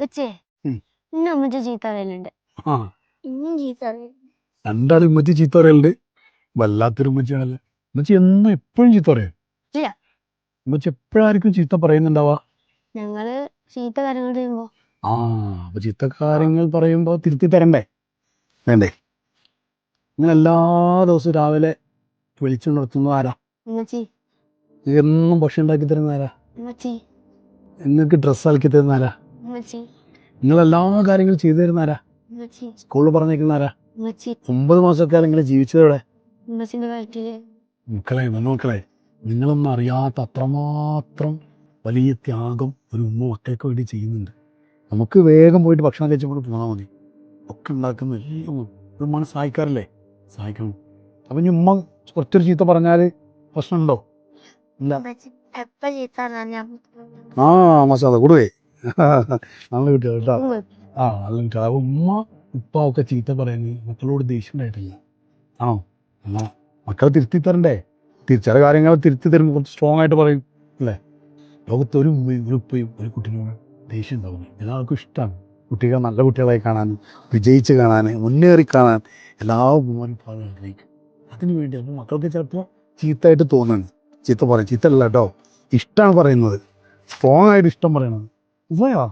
വെച്ചേ ഉം. ഇന്നെ അമ്മച്ച ചീത്ത പറയലുണ്ട്. ആ ഇന്നും ചീത്ത പറയും. രണ്ടാളും ഉമ്മച്ചി ചീത്ത പറയലുണ്ട്. വല്ലാത്തൊരു ഉമ്മച്ചിയാണല്ലേ. ഉമ്മച്ചി എന്നും എപ്പോഴും ചീത്ത പറയും. ഇല്ല, ഉമ്മച്ചി എപ്പോഴായിരിക്കും ചീത്ത പറയുന്നുണ്ടാവാ? ഞങ്ങള് ചീത്ത കാര്യങ്ങൾ ചെയ്യുമ്പോ ആ അപ്പൊ ചീത്ത കാര്യങ്ങൾ പറയുമ്പോൾ തിരുത്തി തരണ്ടേ? വേണ്ടേ? നിങ്ങൾ എല്ലാ ദിവസവും രാവിലെ വിളിച്ചുണർത്തുന്നത് ആരാ? ഉമ്മച്ചി എന്നും ഭക്ഷണം ഉണ്ടാക്കി തരുന്ന ആരാ? ഉമ്മച്ചി നിങ്ങൾക്ക് ഡ്രസ്സ് അലക്കി തരുന്ന ആരാ? ഉമ്മച്ചി നിങ്ങളെല്ലാ കാര്യങ്ങളും ചെയ്തു തരുന്ന ആരാ? ഉമ്മച്ചി സ്കൂളിൽ പറഞ്ഞേക്കുന്ന ആരാ? ഉമ്മച്ചി 9 മാസമൊക്കെ നിങ്ങൾ ജീവിച്ചതോടെ? ഉമ്മച്ചിന്റെ കാര്യത്തില് മക്കളെ മക്കളെ നിങ്ങളൊന്നും അറിയാത്ത അത്രമാത്രം വലിയ ത്യാഗം ഒരു ഉമ്മ മക്കൾക്ക് വേണ്ടി ചെയ്യുന്നുണ്ട്. നമുക്ക് വേഗം പോയിട്ട് ഭക്ഷണം കഴിച്ചുകൊണ്ട് പോകാൻ മതി. ഒക്കെ ഉണ്ടാക്കുന്ന എല്ലാം ഒരു ഉമ്മനെ സഹായിക്കാറില്ലേ? സഹായിക്കണം. അപ്പം ഇനി ഉമ്മ കുറച്ചൊരു ചീത്ത പറഞ്ഞാൽ പ്രശ്നമുണ്ടോ? ഇല്ല. എപ്പ ചീത്ത പറഞ്ഞാ ആ മസാല കൂടുവേ നല്ല കിട്ടുക കേട്ടോ. ആ നല്ല കിട്ടുക. ഉമ്മ ഉപ്പ ഒക്കെ ചീത്ത പറയുന്നത് മക്കളോട് ദേഷ്യം ഉണ്ടായിട്ടില്ല. ആണോ? എന്നാ മക്കളെ തിരുത്തി തരണ്ടേ? ചില കാര്യങ്ങൾ തിരുത്തി തരുമ്പോൾ കുറച്ച് സ്ട്രോങ് ആയിട്ട് പറയും അല്ലേ? ലോകത്തൊരു ഉമ്മയും ഒരു ഉപ്പയും ഒരു കുട്ടീനോട് ദേഷ്യം ഉണ്ടാവുന്നു. എല്ലാവർക്കും ഇഷ്ടമാണ് കുട്ടികൾ നല്ല കുട്ടികളായി കാണാൻ, വിജയിച്ച് കാണാൻ, മുന്നേറി കാണാൻ എല്ലാ ഉമ്മമാരും ആഗ്രഹിക്കും. അതിനു വേണ്ടി അപ്പോൾ മക്കൾക്ക് ചിലപ്പോൾ ചീത്തയായിട്ട് തോന്നുന്നു. ചീത്ത പറയും. ചീത്ത അല്ല കേട്ടോ, ഇഷ്ടമാണ് പറയുന്നത്. സ്ട്രോങ് ആയിട്ട് ഇഷ്ടം പറയണത്. ഉമ്മയാ